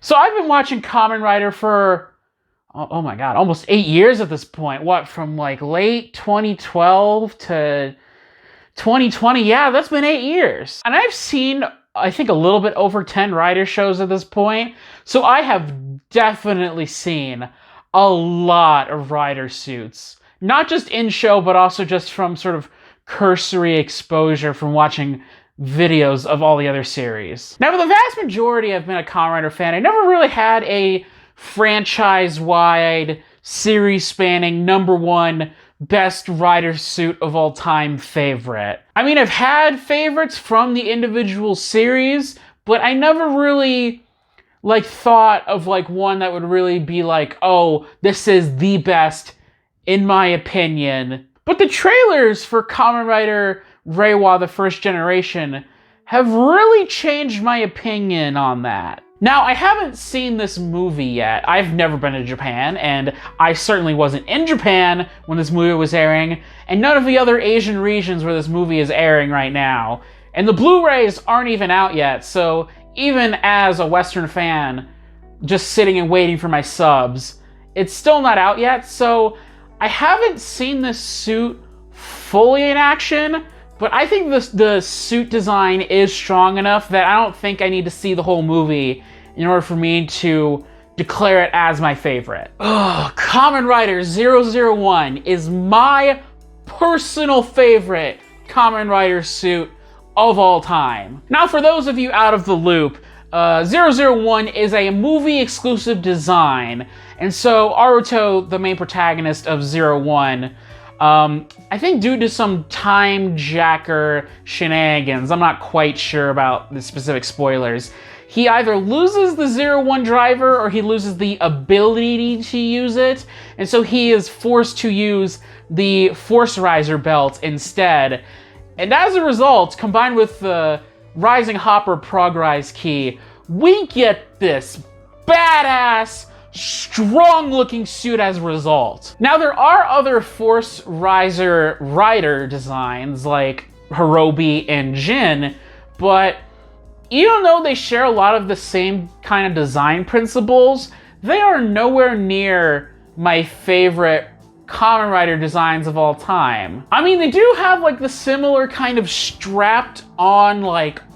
So I've been watching Kamen Rider for, oh my god, almost 8 years at this point. What, from like late 2012 to 2020? Yeah, that's been 8 years. And I've seen, I think, a little bit over 10 Rider shows at this point. So I have definitely seen a lot of Rider suits. Not just in show, but also just from sort of cursory exposure from watching videos of all the other series. Now, for the vast majority, I've been a Kamen Rider fan. I never really had a franchise-wide, series-spanning, #1 best Rider suit of all time favorite. I mean, I've had favorites from the individual series, but I never really thought of one that would really be like, oh, this is the best in my opinion. But the trailers for Kamen Rider Reiwa, the first generation, have really changed my opinion on that. Now, I haven't seen this movie yet. I've never been to Japan, and I certainly wasn't in Japan when this movie was airing, and none of the other Asian regions where this movie is airing right now. And the Blu Rays aren't even out yet, so even as a Western fan, just sitting and waiting for my subs, it's still not out yet, so I haven't seen this suit fully in action, but I think the suit design is strong enough that I don't think I need to see the whole movie in order for me to declare it as my favorite. Ugh, Kamen Rider 001 is my personal favorite Kamen Rider suit of all time. Now, for those of you out of the loop, 001 is a movie-exclusive design, and so Aruto, the main protagonist of 01, I think due to some time jacker shenanigans, I'm not quite sure about the specific spoilers, he either loses the 01 driver or he loses the ability to use it, and so he is forced to use the Force Riser belt instead. And as a result, combined with the Rising Hopper Progrise key, we get this badass, strong-looking suit as a result. Now, there are other Force Riser Rider designs like Hirobi and Jin, but even though they share a lot of the same kind of design principles, they are nowhere near my favorite Kamen Rider designs of all time. I mean, they do have the similar kind of strapped on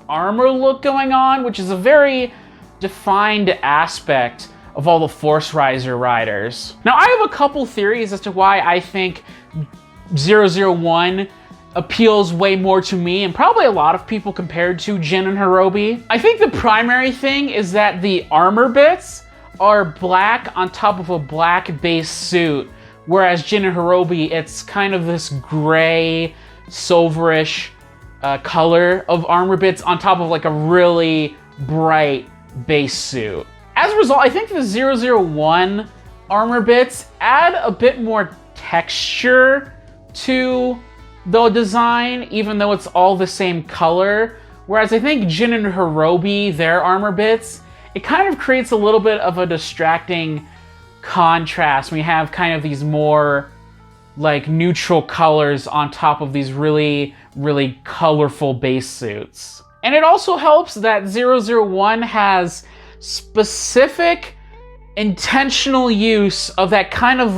armor look going on, which is a very defined aspect of all the Force Riser riders. Now, I have a couple theories as to why I think 001 appeals way more to me and probably a lot of people compared to Jin and Hirobi. I think the primary thing is that the armor bits are black on top of a black base suit, whereas Jin and Hirobi, it's kind of this gray, silverish color of armor bits on top of a really bright base suit. As a result, I think the 001 armor bits add a bit more texture to the design, even though it's all the same color. Whereas I think Jin and Hirobi, their armor bits, it kind of creates a little bit of a distracting contrast. We have kind of these more neutral colors on top of these really, really colorful base suits. And it also helps that 001 has specific intentional use of that kind of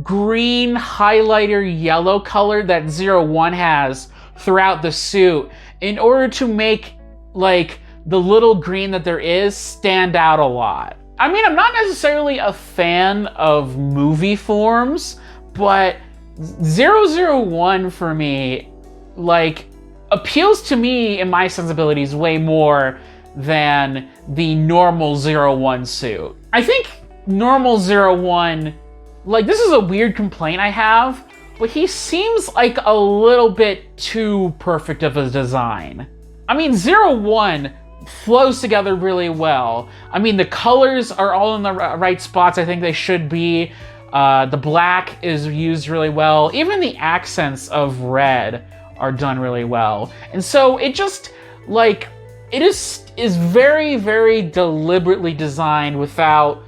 green highlighter yellow color that 01 has throughout the suit in order to make the little green that there is stand out a lot. I mean, I'm not necessarily a fan of movie forms, but 001 for me, appeals to me in my sensibilities way more than the normal 01 suit. I think normal 01, this is a weird complaint I have, but he seems a little bit too perfect of a design. I mean, 01 flows together really well. I mean, the colors are all in the right spots. I think they should be. The black is used really well. Even the accents of red are done really well. And so it just, it is very, very deliberately designed without,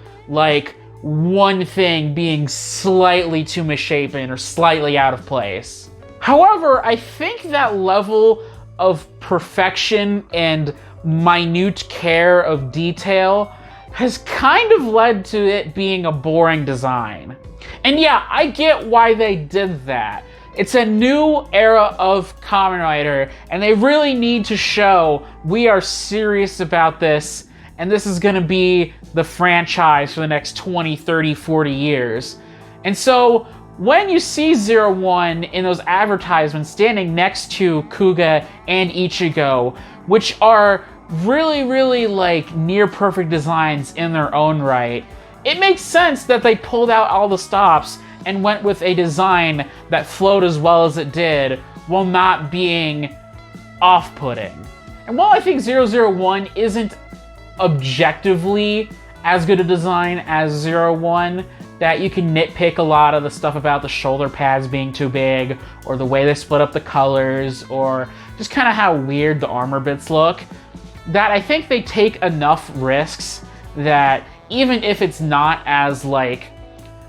one thing being slightly too misshapen or slightly out of place. However, I think that level of perfection and minute care of detail has kind of led to it being a boring design. And yeah, I get why they did that. It's a new era of Kamen Rider, and they really need to show we are serious about this, and this is gonna be the franchise for the next 20, 30, 40 years. And so, when you see 01 in those advertisements standing next to Kuga and Ichigo, which are really, really like near perfect designs in their own right, it makes sense that they pulled out all the stops and went with a design that flowed as well as it did while not being off-putting. And while I think 001 isn't objectively as good a design as 01, that you can nitpick a lot of the stuff about the shoulder pads being too big, or the way they split up the colors, or just kind of how weird the armor bits look, that I think they take enough risks that even if it's not as, like,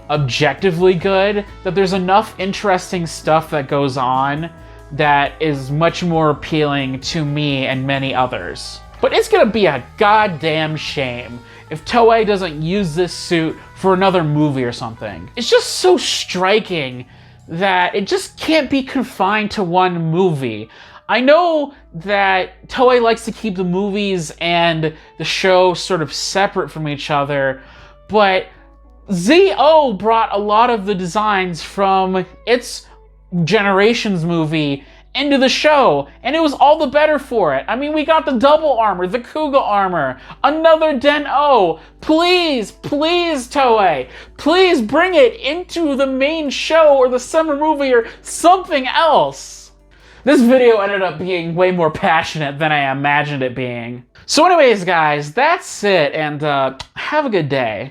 objectively good, that there's enough interesting stuff that goes on that is much more appealing to me and many others. But it's gonna be a goddamn shame if Toei doesn't use this suit for another movie or something. It's just so striking that it just can't be confined to one movie. I know that Toei likes to keep the movies and the show sort of separate from each other, but ZO brought a lot of the designs from its Generations movie into the show, and it was all the better for it. I mean, we got the double armor, the Kuga armor, another Den-O. Please, please, Toei, please bring it into the main show or the summer movie or something else. This video ended up being way more passionate than I imagined it being. So anyways, guys, that's it, and have a good day.